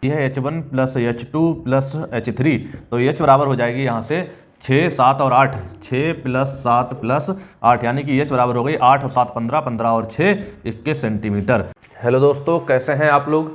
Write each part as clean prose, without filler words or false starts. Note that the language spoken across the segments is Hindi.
ये है H1 plus H2 plus H3, तो H बराबर हो जाएगी यहाँ से 6, 7 और 8, 6 प्लस 7 प्लस 8, यानी कि H बराबर हो गई 8 और 7 15, 15 और 6 21 सेंटीमीटर। हेलो दोस्तों, कैसे हैं आप लोग?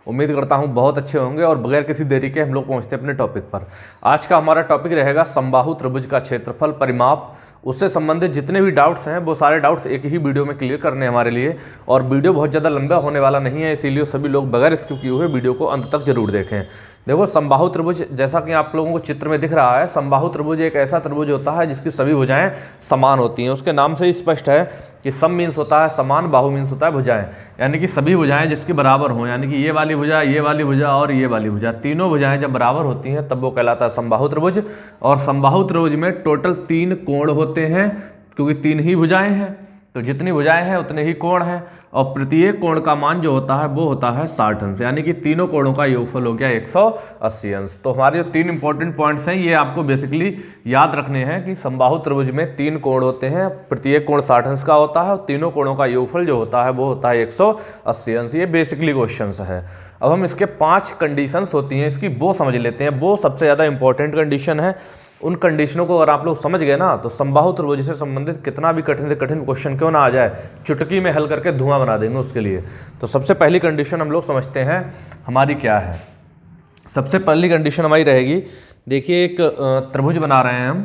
उम्मीद करता हूं बहुत अच्छे होंगे। और बगैर किसी देरी के हम लोग पहुंचते हैं अपने टॉपिक पर। आज का हमारा टॉपिक रहेगा समबाहु त्रिभुज का क्षेत्रफल परिमाप। उससे संबंधित जितने भी डाउट्स हैं वो सारे डाउट्स एक ही वीडियो में क्लियर करने हमारे लिए। और वीडियो बहुत ज़्यादा लंबा होने वाला नहीं है, इसीलिए सभी लोग बगैर स्किप किए हुए वीडियो को अंत तक जरूर देखें। देखो, समबाहु त्रिभुज जैसा कि आप लोगों को चित्र में दिख रहा है, समबाहु त्रिभुज एक ऐसा त्रिभुज होता है जिसकी सभी भुजाएं समान होती हैं। उसके नाम से ही स्पष्ट है कि सम मीन्स होता है समान, बाहु मीन्स होता है भुजाएं, यानी कि सभी भुजाएं जिसकी बराबर हों, यानी कि ये वाली भुजा, ये वाली भुजा और ये वाली भुजा, तीनों भुजाएं जब बराबर होती हैं तब वो कहलाता है समबाहु त्रिभुज। और समबाहु त्रिभुज में टोटल 3 कोण होते हैं, क्योंकि 3 ही भुजाएं हैं, तो जितनी भुजाएं हैं उतने ही कोण हैं। और प्रत्येक कोण का मान जो होता है वो होता है 60 अंश, यानी कि तीनों कोणों का योगफल हो गया 180 अंश। तो हमारे जो 3 इंपॉर्टेंट पॉइंट्स हैं ये आपको बेसिकली याद रखने हैं कि समबाहु त्रिभुज में 3 कोण होते हैं, प्रत्येक कोण 60 अंश का होता है और तीनों कोणों का योगफल जो होता है वो होता है 180 अंश। ये बेसिकली क्वेश्चन है। अब हम इसके 5 कंडीशंस होती हैं इसकी, वो समझ लेते हैं। वो सबसे ज़्यादा इंपॉर्टेंट कंडीशन है। उन कंडीशनों को अगर आप लोग समझ गए ना, तो समबाहु त्रिभुज से संबंधित कितना भी कठिन से कठिन क्वेश्चन क्यों ना आ जाए, चुटकी में हल करके धुआं बना देंगे उसके लिए। तो सबसे पहली कंडीशन हम लोग समझते हैं हमारी क्या है। सबसे पहली कंडीशन हमारी रहेगी, देखिए एक त्रिभुज बना रहे हैं हम।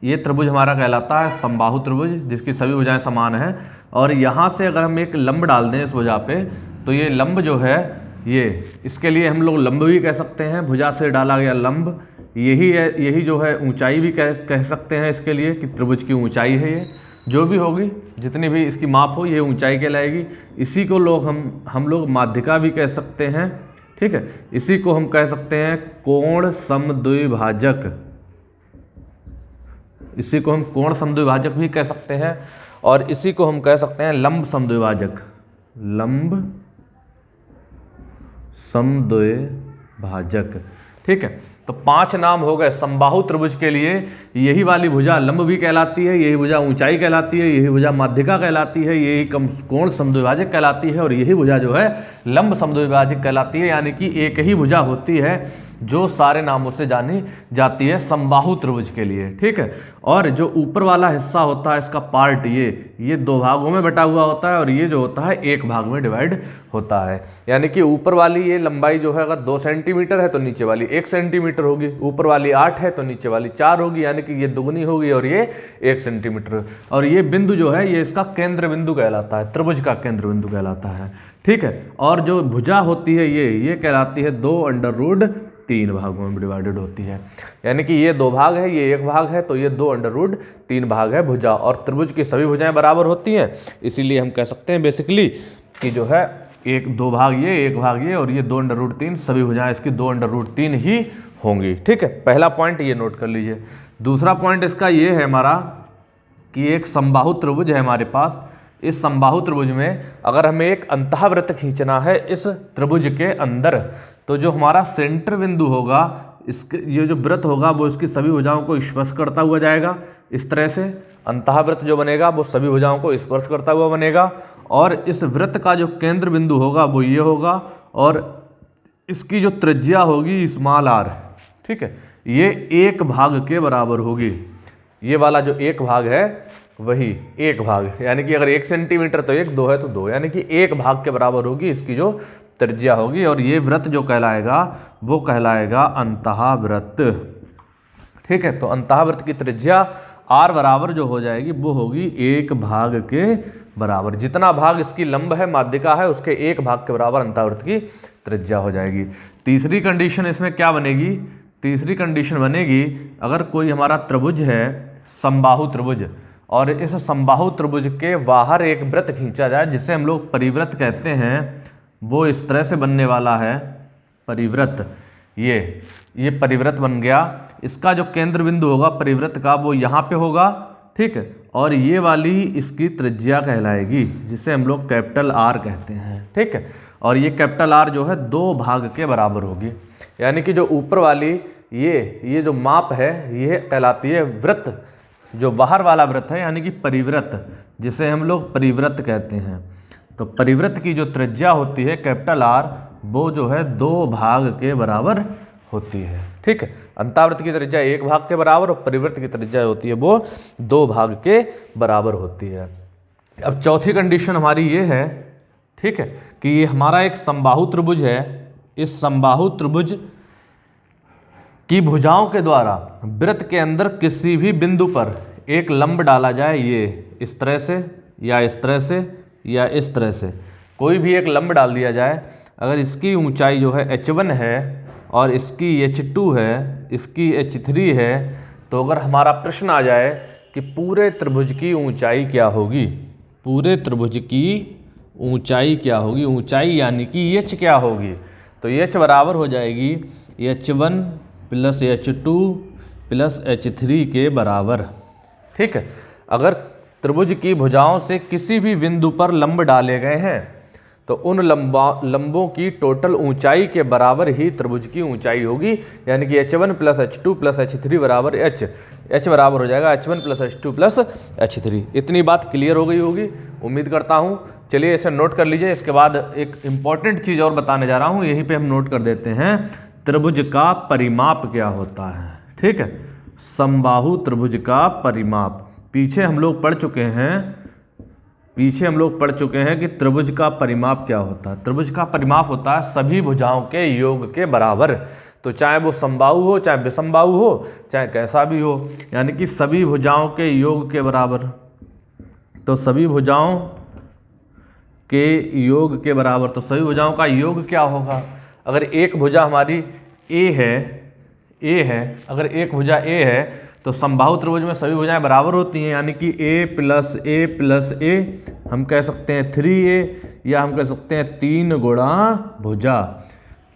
ये त्रिभुज हमारा कहलाता है समबाहु त्रिभुज, जिसकी सभी भुजाएं समान हैं। और यहाँ से अगर हम एक लंब डाल दें इस भुजा पे, तो ये लंब जो है ये, इसके लिए हम लोग लंब भी कह सकते हैं, भुजा से डाला गया लंब। यही जो है ऊंचाई भी कह सकते हैं इसके लिए, कि त्रिभुज की ऊंचाई है ये, जो भी होगी, जितनी भी इसकी माप हो, ये ऊंचाई कहलाएगी। इसी को लोग हम लोग माध्यिका भी कह सकते हैं, ठीक है। इसी को हम कह सकते हैं कोण समद्विभाजक, इसी को हम कोण समद्विभाजक भी कह सकते हैं। और इसी को हम कह सकते हैं लंब समद्विभाजक, लंब समद्विभाजक, ठीक है। तो 5 नाम हो गए समबाहु त्रिभुज के लिए। यही वाली भुजा लंब भी कहलाती है, यही भुजा ऊंचाई कहलाती है, यही भुजा माध्यिका कहलाती है, यही कोण समद्विभाजक कहलाती है, और यही भुजा जो है लंब समद्विभाजक कहलाती है। यानी कि एक ही भुजा होती है जो सारे नामों से जानी जाती है समबाहु त्रिभुज के लिए, ठीक है। और जो ऊपर वाला हिस्सा होता है इसका पार्ट, ये 2 भागों में बटा हुआ होता है, और ये जो होता है 1 भाग में डिवाइड होता है। यानी कि ऊपर वाली ये लंबाई जो है अगर 2 सेंटीमीटर है तो नीचे वाली 1 सेंटीमीटर होगी, ऊपर वाली 8 है तो नीचे वाली 4 होगी, यानी कि ये दुगनी होगी और ये 1 सेंटीमीटर। और ये बिंदु जो है ये इसका केंद्र बिंदु कहलाता है, त्रिभुज का केंद्र बिंदु कहलाता है, ठीक है। और जो भुजा होती है ये कहलाती है 2√3 भागों में डिवाइडेड होती है। यानी कि ये 2 भाग है, ये 1 भाग है, तो ये 2√3 भाग है भुजा। और त्रिभुज की सभी भुजाएं बराबर होती हैं, इसीलिए हम कह सकते हैं बेसिकली कि जो है 2 भाग ये, 1 भाग ये, और ये 2√3, सभी भुजाएं इसकी 2√3 ही होंगी, ठीक है। पहला पॉइंट ये नोट कर लीजिए। दूसरा पॉइंट इसका ये है हमारा कि एक समबाहु त्रिभुज है हमारे पास। इस समबाहु त्रिभुज में अगर हमें एक अंतःवृत्त खींचना है इस त्रिभुज के अंदर, तो जो हमारा सेंटर बिंदु होगा, इसके ये जो वृत्त होगा वो इसकी सभी भुजाओं को स्पर्श करता हुआ जाएगा। इस तरह से अंतःवृत्त जो बनेगा वो सभी भुजाओं को स्पर्श करता हुआ बनेगा। और इस वृत्त का जो केंद्र बिंदु होगा वो ये होगा, और इसकी जो त्रिज्या होगी स्मॉल r, ठीक है, ये 1 भाग के बराबर होगी। ये वाला जो 1 भाग है वही 1 भाग, यानी कि अगर 1 सेंटीमीटर तो 1, 2 है तो 2, यानी कि 1 भाग के बराबर होगी इसकी जो त्रिज्या होगी। और ये वृत्त जो कहलाएगा वो कहलाएगा अंतःवृत्त, ठीक है। तो अंतःवृत्त की त्रिज्या r बराबर जो हो जाएगी वो होगी 1 भाग के बराबर। जितना भाग इसकी लंब है, माध्यिका है, उसके 1 भाग के बराबर अंतःवृत्त की त्रिज्या हो जाएगी। तीसरी कंडीशन इसमें क्या बनेगी? तीसरी कंडीशन बनेगी, अगर कोई हमारा त्रिभुज है समबाहु त्रिभुज, और इस समबाहु त्रिभुज के बाहर एक वृत्त खींचा जाए जिसे हम लोग परिवृत्त कहते हैं, वो इस तरह से बनने वाला है परिवृत्त। ये परिवृत्त बन गया। इसका जो केंद्र बिंदु होगा परिवृत्त का वो यहाँ पे होगा, ठीक है। और ये वाली इसकी त्रिज्या कहलाएगी, जिसे हम लोग कैपिटल R कहते हैं, ठीक है। और ये कैपिटल R जो है 2 भाग के बराबर होगी। यानी कि जो ऊपर वाली ये जो माप है ये कहलाती है वृत्त, जो बाहर वाला वृत्त है यानी कि परिवृत्त, जिसे हम लोग परिवृत्त कहते हैं। तो परिवृत्त की जो त्रिज्या होती है कैपिटल R, वो जो है 2 भाग के बराबर होती है। ठीक है, अंतावृत्त की त्रिज्या 1 भाग के बराबर और परिवृत्त की त्रिज्या होती है वो 2 भाग के बराबर होती है। अब चौथी कंडीशन हमारी ये है, ठीक है, कि ये हमारा एक समबाहु त्रिभुज है। इस समबाहु त्रिभुज की भुजाओं के द्वारा वृत्त के अंदर किसी भी बिंदु पर एक लंब डाला जाए, ये इस तरह से या इस तरह से या इस तरह से कोई भी एक लंब डाल दिया जाए। अगर इसकी ऊंचाई जो है h1 है और इसकी h2 है, इसकी h3 है, तो अगर हमारा प्रश्न आ जाए कि पूरे त्रिभुज की ऊंचाई क्या होगी, पूरे त्रिभुज की ऊंचाई क्या होगी, ऊंचाई यानी कि h क्या होगी, तो h बराबर हो जाएगी h1 plus h2 plus h3 के बराबर। ठीक है, अगर त्रिभुज की भुजाओं से किसी भी बिंदु पर लंब डाले गए हैं तो उन लंबों की टोटल ऊंचाई के बराबर ही त्रिभुज की ऊंचाई होगी, यानी कि h1 plus h2 plus h3 बराबर h बराबर हो जाएगा h1 plus h2 plus h3। इतनी बात क्लियर हो गई होगी उम्मीद करता हूँ। चलिए इसे नोट कर लीजिए। इसके बाद एक इम्पॉर्टेंट चीज़ और बताने जा रहा हूँ, यहीं पे हम नोट कर देते हैं, त्रिभुज का परिमाप क्या होता है। ठीक है, समबाहु त्रिभुज का परिमाप पीछे हम लोग पढ़ चुके हैं कि त्रिभुज का परिमाप क्या होता है। त्रिभुज का परिमाप होता है सभी भुजाओं के योग के बराबर, तो चाहे वो समबाहु हो चाहे विषमबाहु हो चाहे कैसा भी हो, यानी कि सभी भुजाओं के योग के बराबर। तो सभी भुजाओं के योग के बराबर, तो सभी भुजाओं का योग क्या होगा। अगर एक भुजा हमारी ए है, अगर एक भुजा ए है तो समबाहु त्रिभुज में सभी भुजाएं बराबर होती हैं, यानी कि a प्लस ए हम कह सकते हैं 3a, या हम कह सकते हैं 3 गुणा भुजा।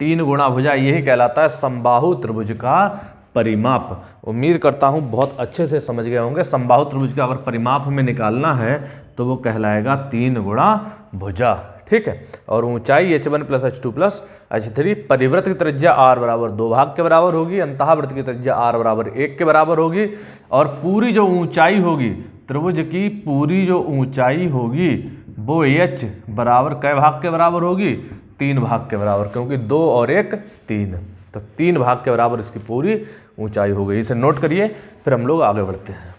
3 गुणा भुजा यही कहलाता है समबाहु त्रिभुज का परिमाप। उम्मीद करता हूँ बहुत अच्छे से समझ गए होंगे। समबाहु त्रिभुज का अगर परिमाप हमें निकालना है तो वो कहलाएगा 3 गुणा भुजा। ठीक है, और ऊंचाई h1 plus h2 plus h3। परिवृत्त की त्रिज्या r बराबर 2 भाग के बराबर होगी, अंतःवृत्त की त्रिज्या r बराबर 1 के बराबर होगी, और पूरी जो ऊंचाई होगी त्रिभुज की, पूरी जो ऊंचाई होगी वो h बराबर कै भाग के बराबर होगी, 3 भाग के बराबर, क्योंकि 2 और 1 3, तो 3 भाग के बराबर इसकी पूरी ऊंचाई हो गई। इसे नोट करिए, फिर हम लोग आगे बढ़ते हैं।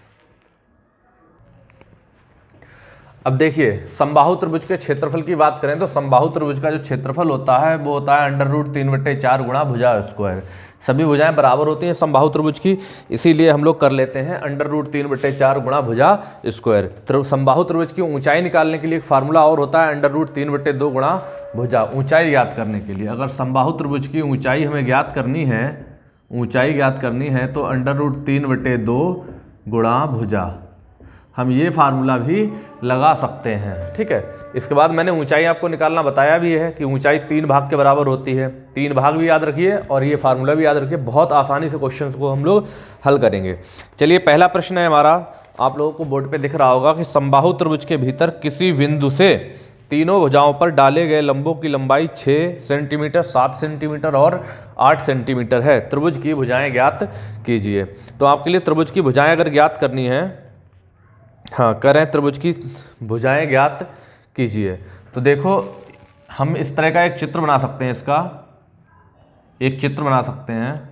अब देखिए समबाहु त्रिभुज के क्षेत्रफल की बात करें तो समबाहु त्रिभुज का जो क्षेत्रफल होता है वो होता है √3/4 गुणा भुजा स्क्वायर। सभी भुजाएं बराबर होती हैं समबाहु त्रिभुज की, इसीलिए हम लोग कर लेते हैं √3/4 गुणा भुजा स्क्वायर। समबाहु त्रिभुज की ऊंचाई निकालने के लिए एक फार्मूला और होता है √3/2 गुणा भुजा, ऊंचाई ज्ञात करने के लिए। अगर समबाहु त्रिभुज की ऊंचाई हमें ज्ञात करनी है तो √3/2 गुणा भुजा, हम ये फार्मूला भी लगा सकते हैं। ठीक है, इसके बाद मैंने ऊंचाई आपको निकालना बताया भी है कि ऊंचाई 3 भाग के बराबर होती है। 3 भाग भी याद रखिए और ये फार्मूला भी याद रखिए, बहुत आसानी से क्वेश्चंस को हम लोग हल करेंगे। चलिए पहला प्रश्न है हमारा, आप लोगों को बोर्ड पे दिख रहा होगा कि समबाहु त्रिभुज के भीतर किसी बिंदु से तीनों भुजाओं पर डाले गए लंबों की लंबाई 6 सेंटीमीटर, 7 सेंटीमीटर और 8 सेंटीमीटर है। त्रिभुज की भुजाएँ ज्ञात कीजिए। तो आपके लिए त्रिभुज की भुजाएँ अगर ज्ञात करनी है, हाँ करें, त्रिभुज की भुजाएं ज्ञात कीजिए। तो देखो हम इस तरह का एक चित्र बना सकते हैं, इसका एक चित्र बना सकते हैं।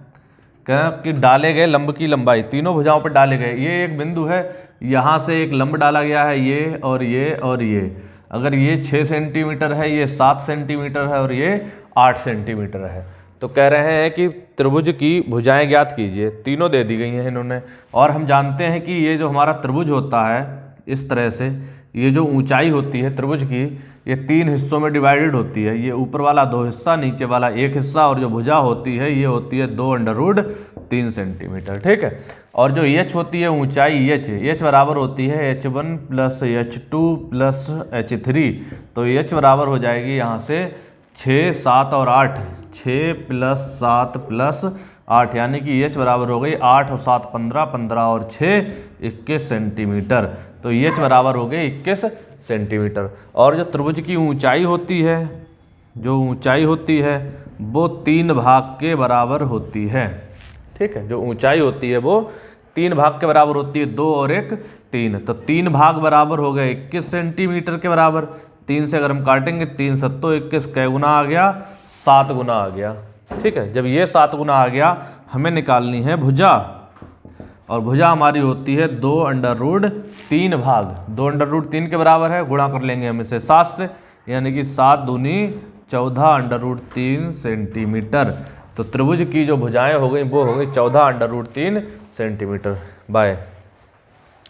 कह रहे हैं कि डाले गए लंब की लंबाई, तीनों भुजाओं पर डाले गए, ये एक बिंदु है, यहाँ से एक लंब डाला गया है, ये और ये और ये। अगर ये 6 सेंटीमीटर है, ये 7 सेंटीमीटर है और ये 8 सेंटीमीटर है, तो कह रहे हैं कि त्रिभुज की भुजाएं ज्ञात कीजिए। तीनों दे दी गई हैं इन्होंने, और हम जानते हैं कि ये जो हमारा त्रिभुज होता है इस तरह से, ये जो ऊंचाई होती है त्रिभुज की, ये 3 हिस्सों में डिवाइडेड होती है। ये ऊपर वाला 2 हिस्सा, नीचे वाला 1 हिस्सा, और जो भुजा होती है ये होती है 2√3 सेंटीमीटर। ठीक है, और जो h होती है ऊंचाई h बराबर होती है h1 plus h2 plus h3, तो h बराबर हो जाएगी यहाँ से 6, 7 और 8, 6 प्लस 7 प्लस 8, यानी कि h बराबर हो गई 8 और 7 15, 15 और 6 21 सेंटीमीटर। तो h बराबर हो गई 21 सेंटीमीटर। और जो त्रिभुज की ऊंचाई होती है, जो ऊंचाई होती है वो 3 भाग के बराबर होती है। ठीक है, जो ऊंचाई होती है वो 3 भाग के बराबर होती है, 2 और 1 3, तो 3 भाग बराबर हो गए 21 सेंटीमीटर के बराबर। 3 से अगर हम काटेंगे, 3 7 21, कै गुना आ गया 7 गुना आ गया। ठीक है, जब ये 7 गुना आ गया हमें निकालनी है भुजा, और भुजा हमारी होती है 2√3 भाग 2√3 के बराबर है, गुणा कर लेंगे हम इसे 7 से, यानी कि 7 दूनी 14√3 सेंटीमीटर। तो त्रिभुज की जो भुजाएं हो गई वो हो गई 14√3 सेंटीमीटर बाय,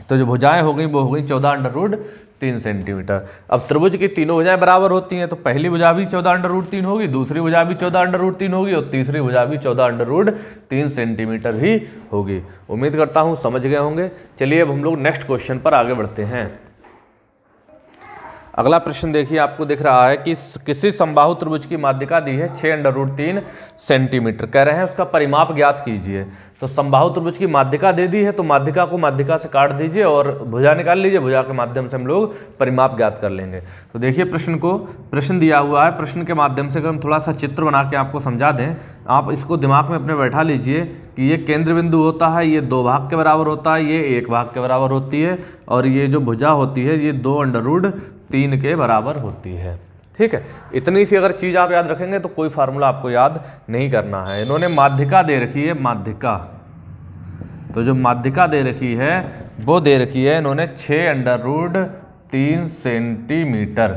तो जो भुजाएं हो गई वो हो गई 14√3 सेंटीमीटर। अब त्रिभुज की तीनों भुजाएं बराबर होती हैं, तो पहली भुजा भी 14√3 होगी, दूसरी भुजा भी 14√3 होगी और तीसरी भुजा भी 14√3 सेंटीमीटर ही होगी। उम्मीद करता हूं समझ गए होंगे। चलिए अब हम लोग नेक्स्ट क्वेश्चन पर आगे बढ़ते हैं। अगला प्रश्न देखिए, आपको दिख रहा है कि किसी समबाहु त्रिभुज की माध्यिका दी है 6√3 सेंटीमीटर, कह रहे हैं उसका परिमाप ज्ञात कीजिए। तो समबाहु त्रिभुज की माध्यिका दे दी है, तो माध्यिका को माध्यिका से काट दीजिए और भुजा निकाल लीजिए, भुजा के माध्यम से हम लोग परिमाप ज्ञात कर लेंगे। तो देखिए प्रश्न दिया हुआ है, प्रश्न के माध्यम से अगर हम थोड़ा सा चित्र बना के आपको समझा दें, आप इसको दिमाग में अपने बैठा लीजिए कि ये केंद्र बिंदु होता है, ये 2 भाग के बराबर होता है, ये 1 भाग के बराबर होती है, और ये जो भुजा होती है ये 2√3 के बराबर होती है। ठीक है, इतनी सी अगर चीज़ आप याद रखेंगे तो कोई फार्मूला आपको याद नहीं करना है। इन्होंने माध्यिका दे रखी है, माध्यिका, तो जो माध्यिका दे रखी है वो दे रखी है इन्होंने 6√3 सेंटीमीटर।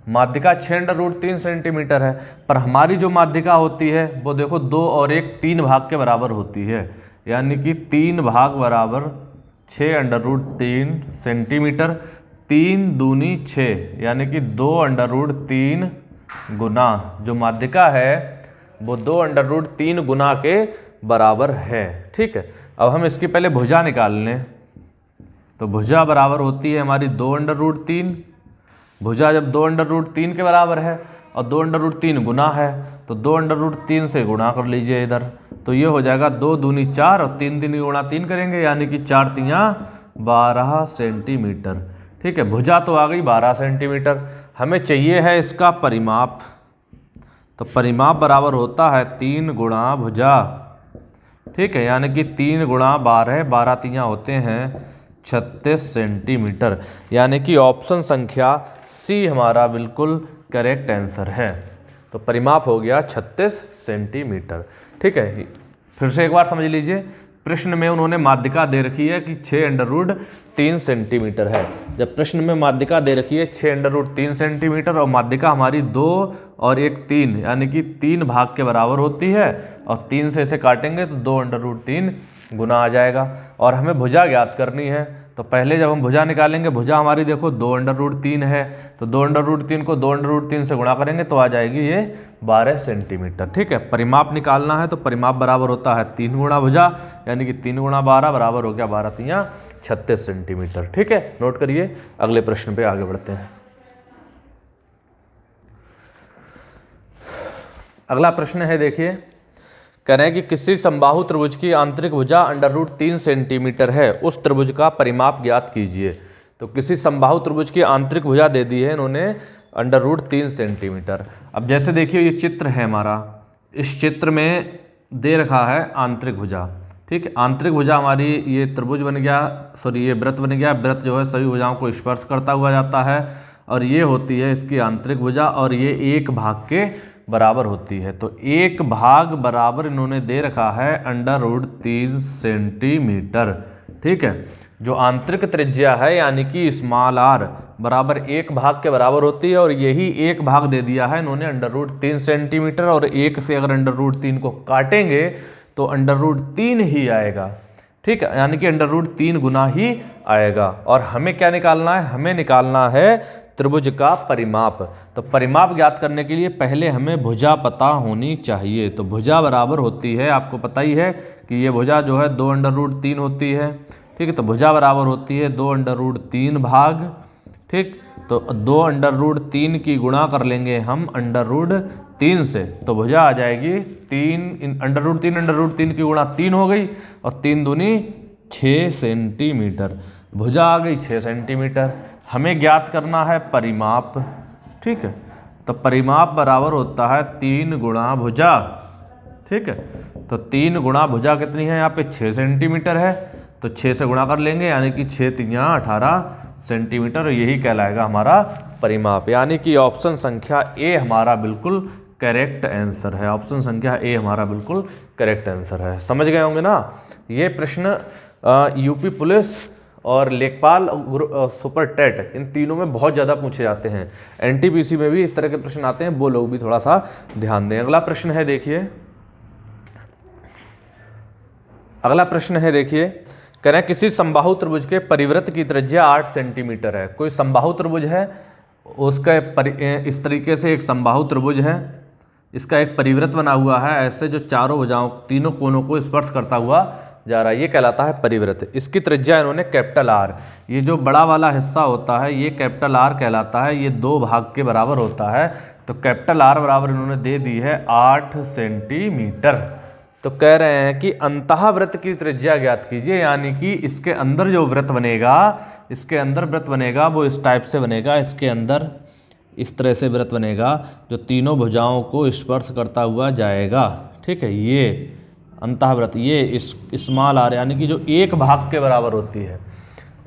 माध्यिका 6√3 सेंटीमीटर है, पर हमारी जो माध्यिका होती है वो देखो 2 और 1 3 भाग के बराबर होती है, यानी कि 3 भाग बराबर 6√3 सेंटीमीटर, 3 दूनी 6, यानी कि 2√3 गुना जो माध्यिका है वो 2√3 गुना के बराबर है। ठीक है, अब हम इसकी पहले भुजा निकाल लें। तो भुजा बराबर होती है हमारी 2√3, भुजा जब 2√3 के बराबर है और 2√3 गुना है तो 2√3 से गुणा कर लीजिए इधर, तो ये हो जाएगा 2 दूनी 4 और 3 दूनी गुणा 3 करेंगे, यानी कि 4 तियाँ 12 सेंटीमीटर। ठीक है, भुजा तो आ गई 12 सेंटीमीटर, हमें चाहिए है इसका परिमाप। तो परिमाप बराबर होता है 3 गुणा भुजा। ठीक है, यानी कि 3 गुणा 12, 12 तियाँ होते हैं 36 सेंटीमीटर, यानी कि ऑप्शन संख्या सी हमारा बिल्कुल करेक्ट आंसर है। तो परिमाप हो गया 36 सेंटीमीटर। ठीक है, फिर से एक बार समझ लीजिए, प्रश्न में उन्होंने माध्यिका दे रखी है कि 6√3 सेंटीमीटर है। जब प्रश्न में माध्यिका दे रखी है 6√3 सेंटीमीटर और माध्यिका हमारी 2 और 1 3, यानी कि 3 भाग के बराबर होती है, और 3 से इसे काटेंगे तो 2√3 गुना आ जाएगा, और हमें भुजा ज्ञात करनी है। तो पहले जब हम भुजा निकालेंगे, भुजा हमारी देखो 2√3 है, तो 2√3 को 2√3 से गुणा करेंगे तो आ जाएगी ये 12 सेंटीमीटर। ठीक है, परिमाप निकालना है तो परिमाप बराबर होता है 3 गुणा भुजा, यानी कि 3 गुणा 12 बराबर हो गया 12 तियाँ 36 सेंटीमीटर। ठीक है, नोट करिए, अगले प्रश्न पे आगे बढ़ते हैं। अगला प्रश्न है, देखिए, कह रहे हैं कि किसी समबाहु त्रिभुज की आंतरिक भुजा √3 सेंटीमीटर है, उस त्रिभुज का परिमाप ज्ञात कीजिए। तो किसी समबाहु त्रिभुज की आंतरिक भुजा दे दी है इन्होंने √3 सेंटीमीटर। अब जैसे देखिए ये चित्र है हमारा, इस चित्र में दे रखा है आंतरिक भुजा। ठीक है, आंतरिक भुजा हमारी ये त्रिभुज बन गया, सॉरी ये वृत्त बन गया। वृत्त जो है सभी भुजाओं को स्पर्श करता हुआ जाता है, और ये होती है इसकी आंतरिक भुजा, और ये 1 भाग के बराबर होती है। तो 1 भाग बराबर इन्होंने दे रखा है √3 सेंटीमीटर। ठीक है, जो आंतरिक त्रिज्या है यानी कि स्मॉल r बराबर 1 भाग के बराबर होती है, और यही 1 भाग दे दिया है इन्होंने √3 सेंटीमीटर, और 1 से अगर √3 को काटेंगे तो √3 ही आएगा। ठीक है, यानी कि √3 गुना ही आएगा। और हमें क्या निकालना है? हमें निकालना है त्रिभुज का परिमाप। तो परिमाप ज्ञात करने के लिए पहले हमें भुजा पता होनी चाहिए। तो भुजा बराबर होती है, आपको पता ही है कि ये भुजा जो है 2√3 होती है। ठीक है, तो भुजा बराबर होती है 2√3 भाग। ठीक, तो 2√3 की गुणा कर लेंगे हम √3 से, तो भुजा आ जाएगी 3 √3 की गुणा 3 हो गई, और 3 दूनी 6 सेंटीमीटर। भुजा आ गई 6 सेंटीमीटर। हमें ज्ञात करना है परिमाप। ठीक है, तो परिमाप बराबर होता है 3 गुणा भुजा। ठीक है, तो 3 गुणा भुजा कितनी है? यहाँ पे 6 सेंटीमीटर है, तो 6 से गुणा कर लेंगे, यानी कि 6 तियाँ 18 सेंटीमीटर। यही कहलाएगा हमारा परिमाप, यानी कि ऑप्शन संख्या ए हमारा बिल्कुल करेक्ट आंसर है। ऑप्शन संख्या ए हमारा बिल्कुल करेक्ट आंसर है। समझ गए होंगे ना। ये प्रश्न यूपी पुलिस और लेखपाल सुपर टेट इन तीनों में बहुत ज़्यादा पूछे जाते हैं। एनटीपीसी में भी इस तरह के प्रश्न आते हैं, वो लोग भी थोड़ा सा ध्यान दें। अगला प्रश्न है देखिए, अगला प्रश्न है देखिए, कह रहे हैं किसी समबाहु त्रिभुज के परिवृत्त की त्रिज्या 8 सेंटीमीटर है। कोई समबाहु त्रिभुज है, उसका इस तरीके से एक समबाहु त्रिभुज है, इसका एक परिवृत्त बना हुआ है, ऐसे जो चारों भुजाओं तीनों कोनों को स्पर्श करता हुआ जा रहा है, ये कहलाता है परिवृत्त। इसकी त्रिज्या इन्होंने कैपिटल आर, ये जो बड़ा वाला हिस्सा होता है ये कैपिटल आर कहलाता है, ये 2 भाग के बराबर होता है। तो कैपिटल आर बराबर इन्होंने दे दी है 8 सेंटीमीटर। तो कह रहे हैं कि अंतः वृत्त की त्रिज्या ज्ञात कीजिए, यानी कि इसके अंदर जो वृत्त बनेगा, इसके अंदर वृत्त बनेगा वो इस टाइप से बनेगा, इसके अंदर इस तरह से वृत्त बनेगा जो तीनों भुजाओं को स्पर्श करता हुआ जाएगा। ठीक है, ये अंतःवृत्त, ये इस स्मॉल आर यानी कि जो 1 भाग के बराबर होती है,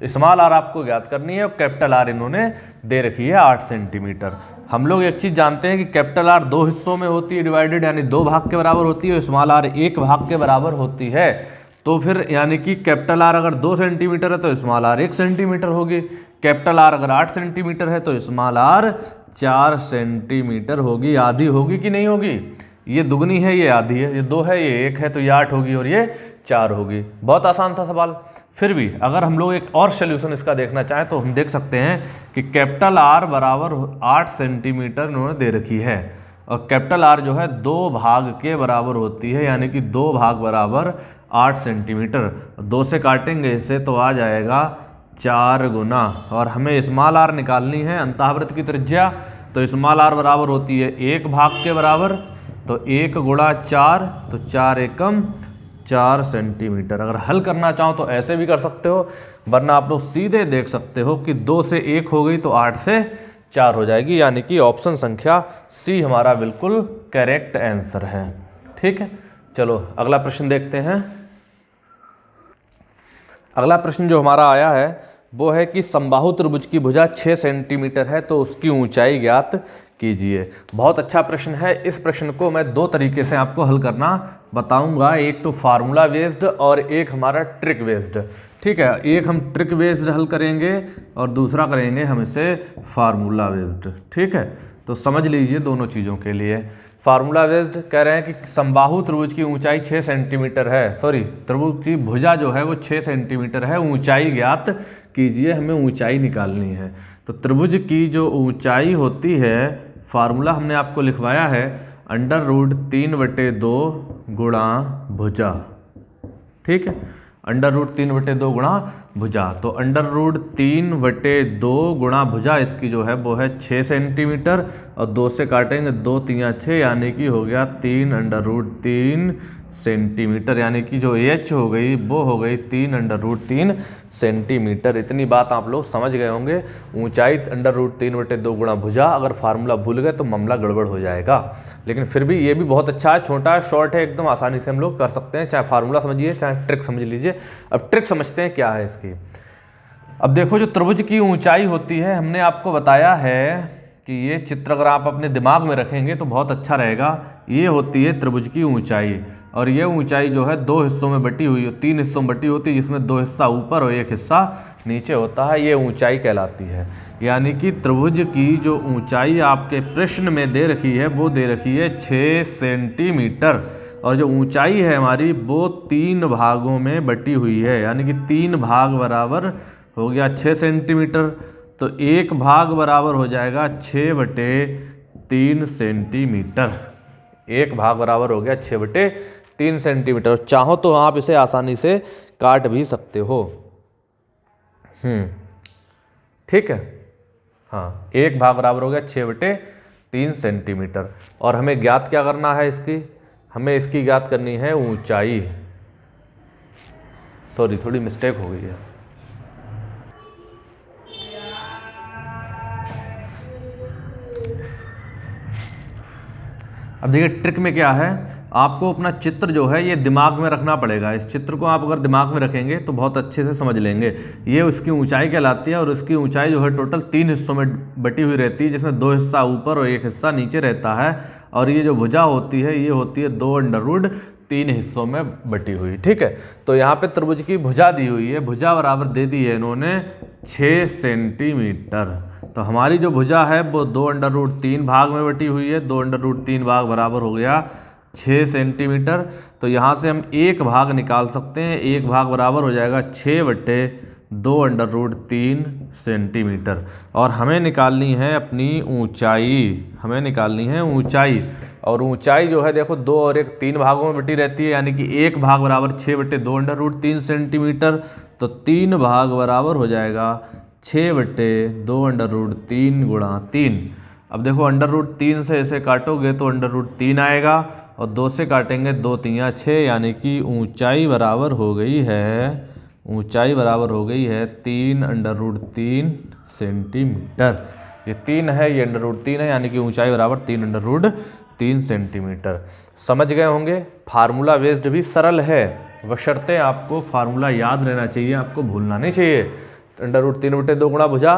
स्मॉल आर आपको ज्ञात करनी है और कैपिटल आर इन्होंने दे रखी है 8 सेंटीमीटर। हम लोग एक चीज़ जानते हैं कि कैपिटल आर 2 हिस्सों में होती है डिवाइडेड, यानी 2 भाग के बराबर होती है, और स्मॉल आर 1 भाग के बराबर होती है। तो फिर यानी कि कैपिटल आर अगर 2 सेंटीमीटर है तो स्मॉल आर 1 सेंटीमीटर होगी, कैपिटल आर अगर 8 सेंटीमीटर है तो स्मॉल आर 4 सेंटीमीटर होगी। आधी होगी कि नहीं होगी? ये दुगनी है, ये आधी है, ये 2 है, ये 1 है, तो ये 8 होगी और ये 4 होगी। बहुत आसान था सवाल। फिर भी अगर हम लोग एक और सोल्यूशन इसका देखना चाहें तो हम देख सकते हैं कि कैपिटल आर बराबर 8 सेंटीमीटर इन्होंने दे रखी है, और कैपिटल आर जो है 2 भाग के बराबर होती है, यानी कि 2 भाग बराबर 8 सेंटीमीटर। 2 से काटेंगे इसे तो आ जाएगा 4 गुना, और हमें स्मॉल आर निकालनी है अंतःवृत्त की त्रिज्या। तो स्मॉल आर बराबर होती है 1 भाग के बराबर, तो 1 गुणा 4, तो 4 एकम 4 सेंटीमीटर। अगर हल करना चाहो तो ऐसे भी कर सकते हो, वरना आप लोग सीधे देख सकते हो कि 2 से 1 हो गई तो 8 से 4 हो जाएगी, यानी कि ऑप्शन संख्या सी हमारा बिल्कुल करेक्ट आंसर है। ठीक है, चलो अगला प्रश्न देखते हैं। अगला प्रश्न जो हमारा आया है वो है कि समबाहु त्रिभुज की भुजा 6 सेंटीमीटर है तो उसकी ऊंचाई ज्ञात कीजिए। बहुत अच्छा प्रश्न है। इस प्रश्न को मैं 2 तरीके से आपको हल करना बताऊंगा, एक तो फार्मूला बेस्ड और एक हमारा ट्रिक बेस्ड। ठीक है, एक हम ट्रिक बेस्ड हल करेंगे और दूसरा करेंगे हम इसे फार्मूला बेस्ड। ठीक है, तो समझ लीजिए दोनों चीज़ों के लिए। फार्मूला बेस्ड कह रहे हैं कि समबाहु त्रिभुज की ऊंचाई 6 सेंटीमीटर है, सॉरी त्रिभुज की भुजा जो है वो 6 सेंटीमीटर है, ऊंचाई ज्ञात कीजिए, हमें ऊंचाई निकालनी है। तो त्रिभुज की जो ऊंचाई होती है, फार्मूला हमने आपको लिखवाया है √3/2 गुणा भुजा। ठीक है, √3/2 गुणा भुजा, तो √3/2 गुणा भुजा इसकी जो है वो है 6 सेंटीमीटर, और 2 से काटेंगे 2 3 6, यानी कि हो गया 3√3 सेंटीमीटर, यानी कि जो h हो गई वो हो गई 3√3 सेंटीमीटर। इतनी बात आप लोग समझ गए होंगे। ऊंचाई √3/2 गुणा भुजा, अगर फार्मूला भूल गए तो मामला गड़बड़ हो जाएगा, लेकिन फिर भी ये भी बहुत अच्छा है, छोटा है, शॉर्ट है, एकदम आसानी से हम लोग कर सकते हैं, चाहे फार्मूला समझिए चाहे ट्रिक समझ लीजिए। अब ट्रिक समझते हैं क्या है इसकी। अब देखो, जो त्रिभुज की ऊंचाई होती है, हमने आपको बताया है कि ये चित्र अगर आप अपने दिमाग में रखेंगे तो बहुत अच्छा रहेगा। ये होती है त्रिभुज की ऊंचाई, और ये ऊंचाई जो है 2 हिस्सों में बटी हुई, 3 हिस्सों में बटी होती है, जिसमें 2 हिस्सा ऊपर और 1 हिस्सा नीचे होता है, ये ऊंचाई कहलाती है। यानी कि त्रिभुज की जो ऊंचाई आपके प्रश्न में दे रखी है वो दे रखी है 6 सेंटीमीटर, और जो ऊंचाई है हमारी वो 3 भागों में बटी हुई है, यानी कि 3 भाग बराबर हो गया 6 सेंटीमीटर। तो 1 भाग बराबर हो जाएगा 6/3 सेंटीमीटर। 1 भाग बराबर हो गया 6/3 सेंटीमीटर। चाहो तो आप इसे आसानी से काट भी सकते हो। ठीक है, हाँ, 1 भाग बराबर हो गया 6/3 सेंटीमीटर। और हमें ज्ञात क्या करना है इसकी? हमें इसकी ज्ञात करनी है ऊंचाई। सॉरी, थोड़ी मिस्टेक हो गई है। अब देखिए ट्रिक में क्या है, आपको अपना चित्र जो है ये दिमाग में रखना पड़ेगा। इस चित्र को आप अगर दिमाग में रखेंगे तो बहुत अच्छे से समझ लेंगे। ये उसकी ऊंचाई कहलाती है और उसकी ऊंचाई जो है टोटल 3 हिस्सों में बटी हुई रहती है, जिसमें 2 हिस्सा ऊपर और 1 हिस्सा नीचे रहता है। और ये जो भुजा होती है ये होती है 2√3 हिस्सों में बटी हुई। ठीक है, तो यहाँ पे त्रिभुज की भुजा दी हुई है, भुजा बराबर दे दी है इन्होंने 6 सेंटीमीटर। तो हमारी जो भुजा है वो 2√3 भाग में बटी हुई है, 2√3 भाग बराबर हो गया 6 सेंटीमीटर। तो यहाँ से हम एक भाग निकाल सकते हैं, एक भाग बराबर हो जाएगा 6/2√3 सेंटीमीटर। और हमें निकालनी है अपनी ऊंचाई, हमें निकालनी है ऊंचाई। और ऊंचाई जो है देखो 2 और 1 3 भागों में बटी रहती है, यानी कि एक भाग बराबर 6/2√3 सेंटीमीटर। तो 3 भाग बराबर हो जाएगा 6/2√3 गुणा 3। अब देखो √3 से इसे काटोगे तो √3 आएगा और 2 से काटेंगे 2 3 6, यानी कि ऊंचाई बराबर हो गई है, ऊंचाई बराबर हो गई है 3√3 सेंटीमीटर। ये 3 है, ये √3 है, यानी कि ऊंचाई बराबर 3√3 सेंटीमीटर। समझ गए होंगे। फार्मूला बेस्ड भी सरल है, बशर्ते आपको फार्मूला याद रहना चाहिए, आपको भूलना नहीं चाहिए। √3/2 गुणा भुजा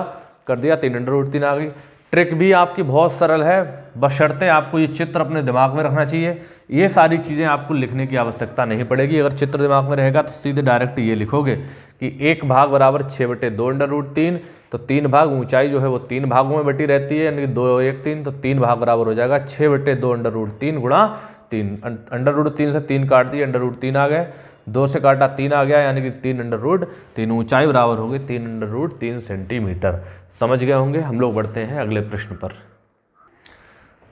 कर दिया, 3√3 आ गई। ट्रिक भी आपकी बहुत सरल है, बशर्ते आपको ये चित्र अपने दिमाग में रखना चाहिए। ये सारी चीज़ें आपको लिखने की आवश्यकता नहीं पड़ेगी। अगर चित्र दिमाग में रहेगा तो सीधे डायरेक्ट ये लिखोगे कि एक भाग बराबर 6/2√3। तो 3 भाग, ऊंचाई जो है वो 3 भागों में बटी रहती है, यानी कि 2 और 1 3, तो 3 भाग बराबर हो जाएगा 6/2√3 गुणा 3। √3 से 3 काट दिए, √3 आ गए, 2 से काटा 3 आ गया, यानी कि 3/3। ऊंचाई बराबर हो गई 3/3 सेंटीमीटर। समझ गए होंगे। हम लोग बढ़ते हैं अगले प्रश्न पर।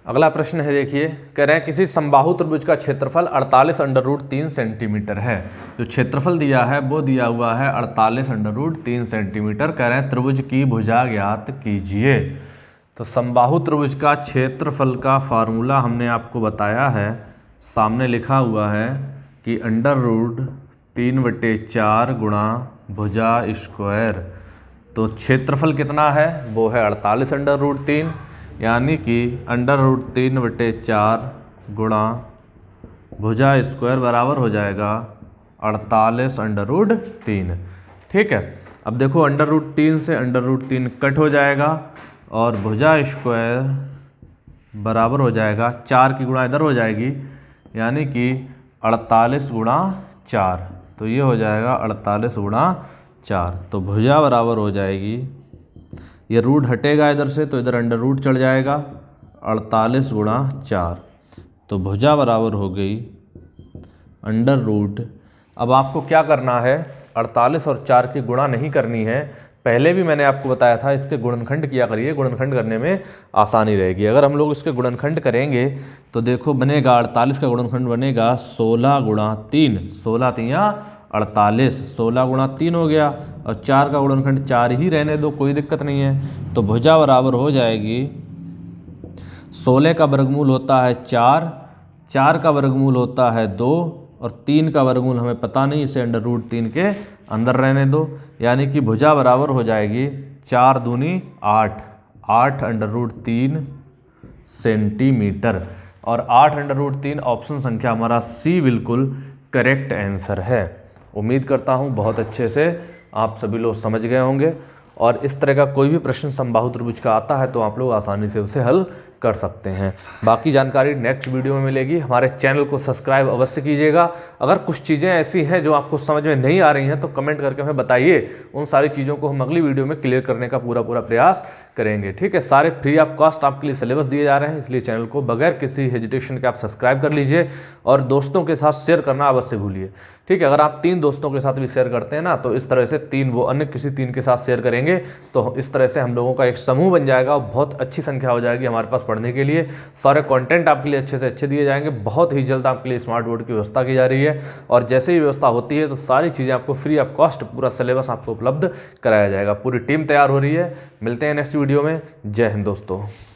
अगला प्रश्न है, देखिए, कह रहे हैं किसी समबाहु त्रिभुज का क्षेत्रफल 48√3 सेंटीमीटर है। जो क्षेत्रफल दिया है वो दिया हुआ है 48√3 सेंटीमीटर। कह रहे हैं त्रिभुज की भुजा ज्ञात कीजिए। तो समबाहु त्रिभुज का क्षेत्रफल का फार्मूला हमने आपको बताया है, सामने लिखा हुआ है कि √3/4 गुणा भुजा स्क्वायर। तो क्षेत्रफल कितना है, वो है 48√3, यानी कि √3/4 गुणा भुजा स्क्वायर बराबर हो जाएगा 48√3। ठीक है, अब देखो √3 से √3 कट हो जाएगा और भुजा स्क्वायर बराबर हो जाएगा 4 की गुणा इधर हो जाएगी, यानी कि 48 गुणा 4। तो ये हो जाएगा 48 गुणा 4। तो भुजा बराबर हो जाएगी, ये रूट हटेगा इधर से तो इधर √ चढ़ जाएगा, 48 गुणा 4। तो भुजा बराबर हो गई √ अब आपको क्या करना है, 48 और 4 की गुणा नहीं करनी है। पहले भी मैंने आपको बताया था इसके गुणनखंड किया करिए, गुणनखंड करने में आसानी रहेगी। अगर हम लोग इसके गुणनखंड करेंगे तो देखो बनेगा 48 का गुणनखंड बनेगा 16 गुणा 3, 16 3 48, 16 गुणा 3 हो गया, और 4 का गुणनखंड 4 ही रहने दो, कोई दिक्कत नहीं है। तो भुजा बराबर हो जाएगी 16 का वर्गमूल होता है 4, 4 का वर्गमूल होता है 2, और 3 का वर्गमूल हमें पता नहीं, इसे √3 के अंदर रहने दो, यानी कि भुजा बराबर हो जाएगी 4 दूनी 8, 8 √3 सेंटीमीटर। और 8 √3 ऑप्शन संख्या हमारा सी बिल्कुल करेक्ट आंसर है। उम्मीद करता हूँ बहुत अच्छे से आप सभी लोग समझ गए होंगे, और इस तरह का कोई भी प्रश्न समबाहु त्रिभुज का आता है तो आप लोग आसानी से उसे हल कर सकते हैं। बाकी जानकारी नेक्स्ट वीडियो में मिलेगी। हमारे चैनल को सब्सक्राइब अवश्य कीजिएगा। अगर कुछ चीज़ें ऐसी हैं जो आपको समझ में नहीं आ रही हैं तो कमेंट करके हमें बताइए, उन सारी चीज़ों को हम अगली वीडियो में क्लियर करने का पूरा प्रयास करेंगे। ठीक है, सारे फ्री ऑफ कॉस्ट आपके लिए सिलेबस दिए जा रहे हैं, इसलिए चैनल को बगैर किसी हेजिटेशन के आप सब्सक्राइब कर लीजिए, और दोस्तों के साथ शेयर करना अवश्य भूलिए। ठीक है, अगर आप 3 दोस्तों के साथ भी शेयर करते हैं ना, तो इस तरह से 3 वो अन्य किसी 3 के साथ शेयर करेंगे, तो इस तरह से हम लोगों का एक समूह बन जाएगा और बहुत अच्छी संख्या हो जाएगी हमारे पास पढ़ने के लिए। सारे कंटेंट आपके लिए अच्छे से अच्छे दिए जाएंगे। बहुत ही जल्द आपके लिए स्मार्ट बोर्ड की व्यवस्था की जा रही है, और जैसे ही व्यवस्था होती है तो सारी चीज़ें आपको फ्री ऑफ कॉस्ट पूरा सिलेबस आपको उपलब्ध कराया जाएगा। पूरी टीम तैयार हो रही है। मिलते हैं नेक्स्ट वीडियो में। जय हिंद दोस्तों।